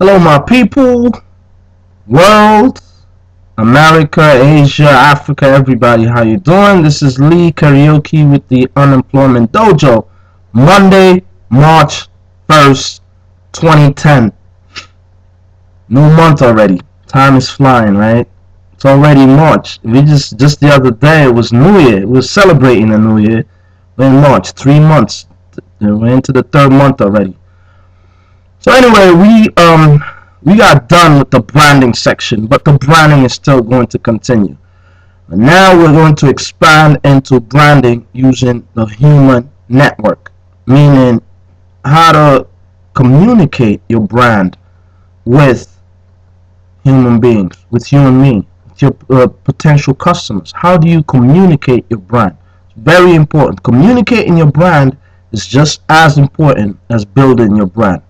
Hello, my people, world, America, Asia, Africa, everybody. How you doing? This is Lee Karaoke with the Unemployment Dojo. Monday, March 1st, 2010. New month already. Time is flying, right? It's already March. We just the other day it was New Year. We were celebrating the New Year. We're in March. 3 months. We're into the third month already. So anyway, we got done with the branding section, but the branding is still going to continue. And now we're going to expand into branding using the human network, meaning how to communicate your brand with human beings, with you and me, with your potential customers. How do you communicate your brand? It's very important. Communicating your brand is just as important as building your brand.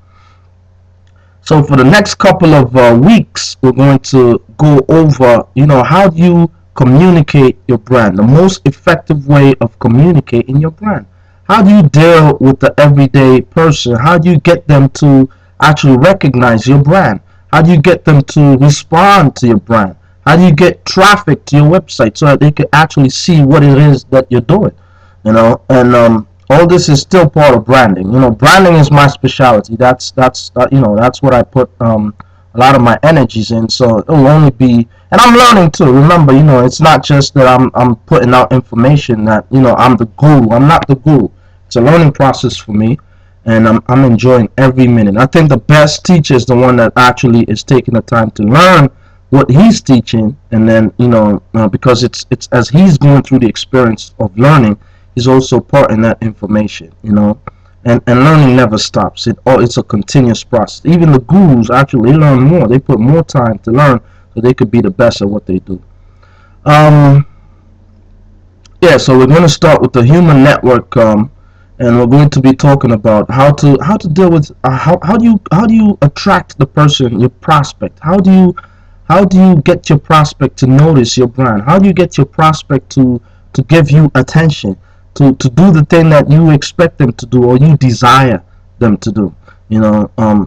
So for the next couple of weeks, we're going to go over, how do you communicate your brand? The most effective way of communicating your brand. How do you deal with the everyday person? How do you get them to actually recognize your brand? How do you get them to respond to your brand? How do you get traffic to your website so that they can actually see what it is that you're doing? All this is still part of branding. Branding is my specialty. That's what I put a lot of my energies in. So it will only be, and I'm learning too. Remember, it's not just that I'm putting out information that I'm the guru. I'm not the guru. It's a learning process for me, and I'm enjoying every minute. I think the best teacher is the one that actually is taking the time to learn what he's teaching, and then because it's as he's going through the experience of learning, is also part in that information, and learning never stops. It's a continuous process. Even the gurus actually learn more. They put more time to learn so they could be the best at what they do. So we're going to start with the human network, and we're going to be talking about how to deal with how do you attract the person, your prospect. How do you get your prospect to notice your brand? How do you get your prospect to give you attention? To do the thing that you expect them to do or you desire them to do.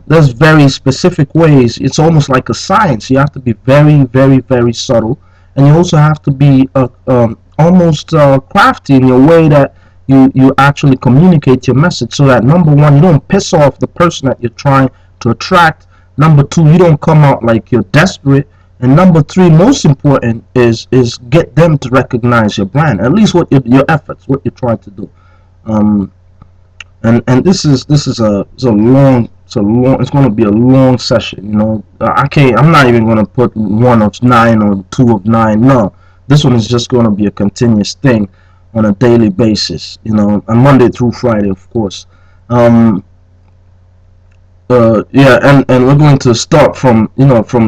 There's very specific ways. It's almost like a science. You have to be very, very, very subtle, and you also have to be almost crafty in your way that you actually communicate your message, so that number one, you don't piss off the person that you're trying to attract. Number two, you don't come out like you're desperate. And number three, most important, is get them to recognize your brand. At least what your efforts, what you're trying to do. And this is a long. It's going to be a long session. I'm not even going to put 1 of 9 or 2 of 9. No, this one is just going to be a continuous thing on a daily basis. On Monday through Friday, of course. And we're going to start from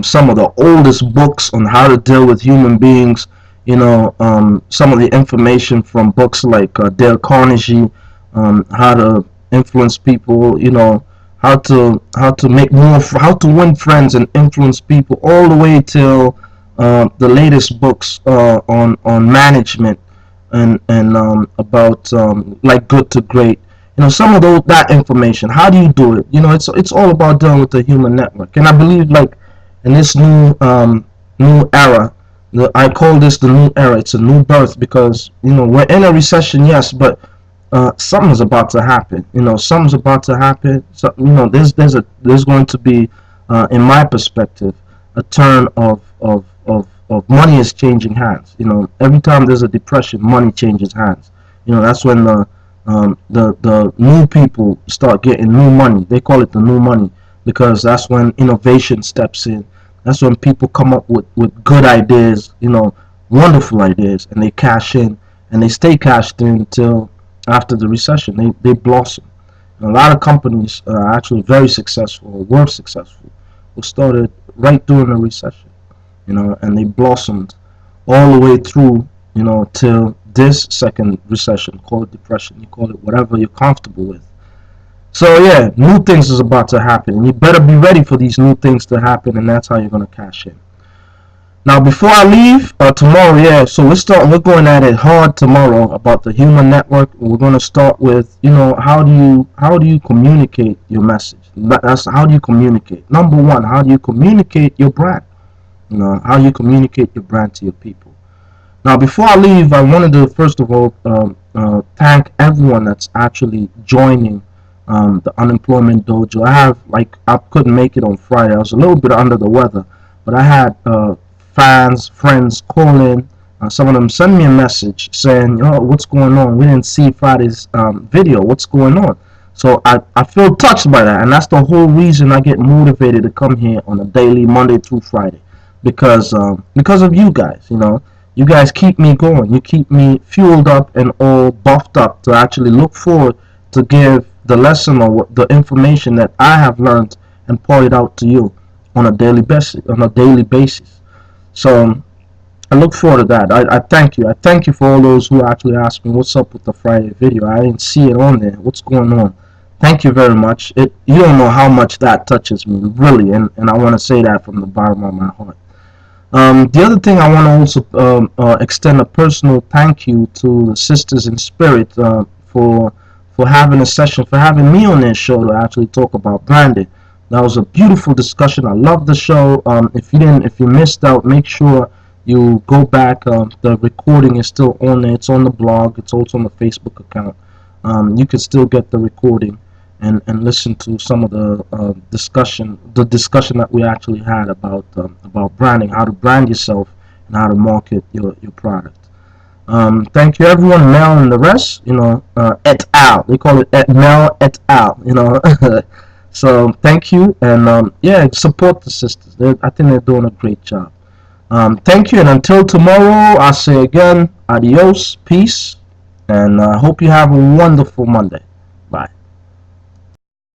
some of the oldest books on how to deal with human beings. Some of the information from books like Dale Carnegie, how to influence people. How to make more, how to win friends and influence people, all the way till the latest books on management and about like Good to Great. Some of that information. How do you do it? It's all about dealing with the human network. And I believe, like, in this new era, I call this the new era. It's a new birth, because we're in a recession, yes, but something's about to happen. Something's about to happen. So there's going to be, in my perspective, a turn of money is changing hands. Every time there's a depression, money changes hands. That's when the new people start getting new money. They call it the new money, because that's when innovation steps in. That's when people come up with good ideas, wonderful ideas, and they cash in, and they stay cashed in until after the recession. They blossom. And a lot of companies are actually very successful, or were successful, who started right during the recession, and they blossomed all the way through, till this second recession. Call it depression, you call it whatever you're comfortable with. So yeah, new things is about to happen, and you better be ready for these new things to happen, and that's how you're going to cash in. Now, before I leave tomorrow, so we're going at it hard tomorrow about the human network. We're going to start with, how do you communicate your message? That's how do you communicate. Number one, how do you communicate your brand? You know, how you communicate your brand to your people. Now, before I leave, I wanted to first of all thank everyone that's actually joining the Unemployment Dojo. I couldn't make it on Friday. I was a little bit under the weather, but I had fans, friends call in. Some of them send me a message saying, "Oh, what's going on? We didn't see Friday's video. What's going on?" So I feel touched by that, and that's the whole reason I get motivated to come here on a daily, Monday through Friday, because of you guys. You know, you guys keep me going. You keep me fueled up and all buffed up to actually look forward to give the lesson or the information that I have learned and pour it out to you on a daily basis. So I look forward to that. I thank you. I thank you for all those who actually asked me what's up with the Friday video. I didn't see it on there. What's going on? Thank you very much. You don't know how much that touches me, really, and I want to say that from the bottom of my heart. The other thing I want to also extend a personal thank you to the Sisters in Spirit for having a session, for having me on their show to actually talk about branding. That was a beautiful discussion. I love the show. If you missed out, make sure you go back. The recording is still on there. It's on the blog. It's also on the Facebook account. You can still get the recording and listen to some of the discussion that we actually had about branding, how to brand yourself and how to market your product. Thank you everyone, Mel and the rest, you know, et al. They call it Mel et al. You know. So thank you, and yeah, support the sisters. I think they're doing a great job. Thank you, and until tomorrow, I say again, adios, peace, and I hope you have a wonderful Monday. Bye.